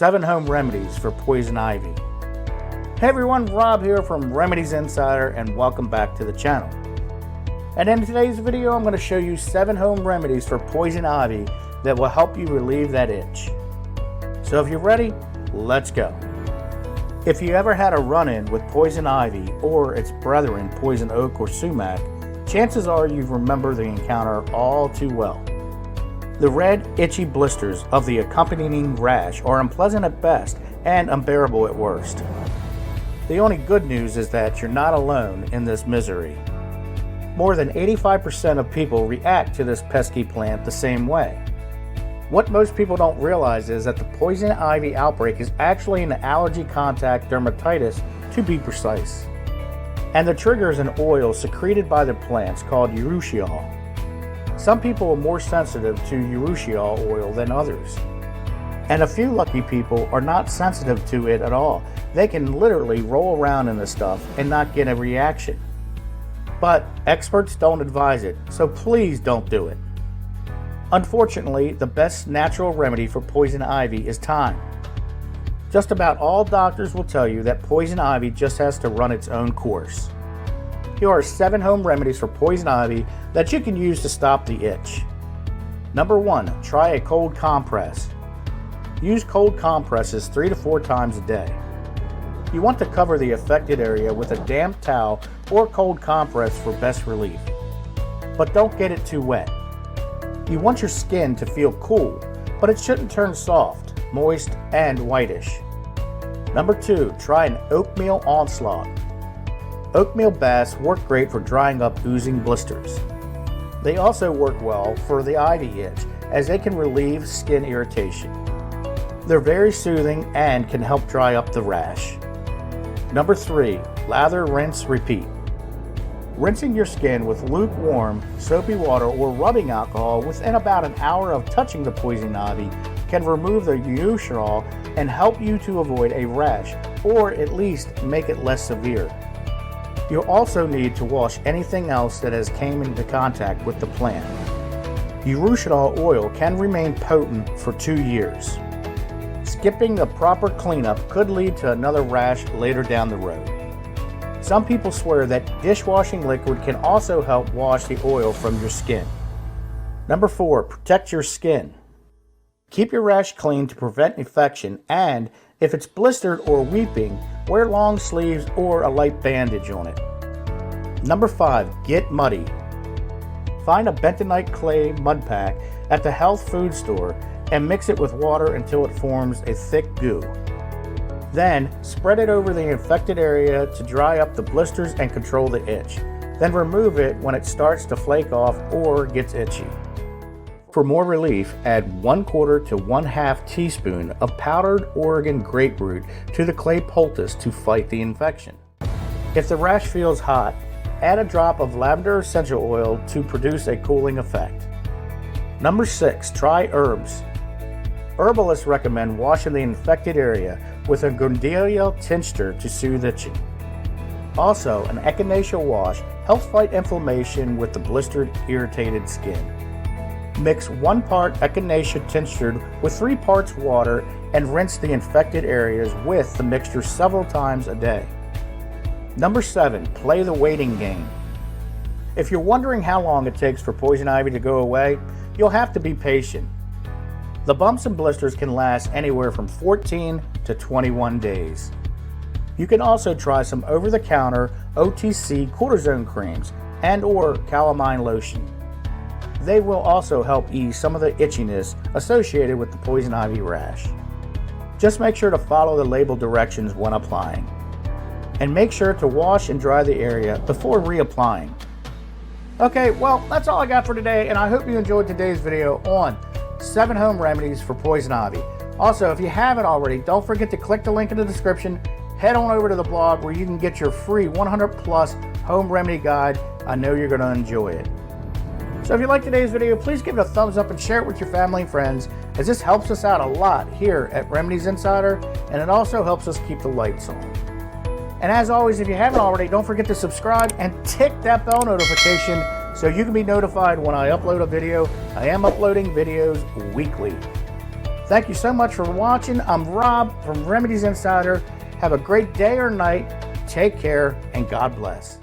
7 home remedies for poison ivy. Hey everyone, Rob here from Remedies Insider, and welcome back to the channel. And in today's video, I'm going to show you 7 home remedies for poison ivy that will help you relieve that itch. So if you're ready, let's go. If you ever had a run-in with poison ivy or its brethren, poison oak or sumac, chances are you remember the encounter all too well. The red, itchy blisters of the accompanying rash are unpleasant at best and unbearable at worst. The only good news is that you're not alone in this misery. More than 85% of people react to this pesky plant the same way. What most people don't realize is that the poison ivy outbreak is actually an allergy contact dermatitis, to be precise. And the trigger is an oil secreted by the plants called urushiol. Some people are more sensitive to urushiol oil than others. And a few lucky people are not sensitive to it at all. They can literally roll around in the stuff and not get a reaction. But experts don't advise it, so please don't do it. Unfortunately, the best natural remedy for poison ivy is time. Just about all doctors will tell you that poison ivy just has to run its own course. Here are 7 home remedies for poison ivy that you can use to stop the itch. Number 1, try a cold compress. Use cold compresses 3 to 4 times a day. You want to cover the affected area with a damp towel or cold compress for best relief. But don't get it too wet. You want your skin to feel cool, but it shouldn't turn soft, moist, and whitish. Number 2, try an oatmeal onslaught. Oatmeal baths work great for drying up oozing blisters. They also work well for the ivy itch, as they can relieve skin irritation. They're very soothing and can help dry up the rash. Number 3, lather, rinse, repeat. Rinsing your skin with lukewarm, soapy water or rubbing alcohol within about an hour of touching the poison ivy can remove the urushiol and help you to avoid a rash, or at least make it less severe. You'll also need to wash anything else that has came into contact with the plant. Urushiol oil can remain potent for 2 years. Skipping the proper cleanup could lead to another rash later down the road. Some people swear that dishwashing liquid can also help wash the oil from your skin. Number 4, protect your skin. Keep your rash clean to prevent infection, and if it's blistered or weeping, wear long sleeves or a light bandage on it. Number 5, get muddy. Find a bentonite clay mud pack at the health food store and mix it with water until it forms a thick goo. Then spread it over the infected area to dry up the blisters and control the itch. Then remove it when it starts to flake off or gets itchy. For more relief, add 1/4 to 1/2 teaspoon of powdered Oregon grapefruit to the clay poultice to fight the infection. If the rash feels hot, add a drop of lavender essential oil to produce a cooling effect. Number 6, try herbs. Herbalists recommend washing the infected area with a Gundelia tincture to soothe itching. Also, an echinacea wash helps fight inflammation with the blistered, irritated skin. Mix 1 part echinacea tincture with 3 parts water and rinse the infected areas with the mixture several times a day. Number 7, play the waiting game. If you're wondering how long it takes for poison ivy to go away, you'll have to be patient. The bumps and blisters can last anywhere from 14 to 21 days. You can also try some over-the-counter OTC cortisone creams and or calamine lotion. They will also help ease some of the itchiness associated with the poison ivy rash. Just make sure to follow the label directions when applying. And make sure to wash and dry the area before reapplying. Okay, well, that's all I got for today, and I hope you enjoyed today's video on 7 home remedies for poison ivy. Also, if you haven't already, don't forget to click the link in the description, head on over to the blog where you can get your free 100+ home remedy guide. I know you're going to enjoy it. So if you liked today's video, please give it a thumbs up and share it with your family and friends, as this helps us out a lot here at Remedies Insider, and it also helps us keep the lights on. And as always, if you haven't already, don't forget to subscribe and tick that bell notification so you can be notified when I upload a video. I am uploading videos weekly. Thank you so much for watching. I'm Rob from Remedies Insider. Have a great day or night. Take care and God bless.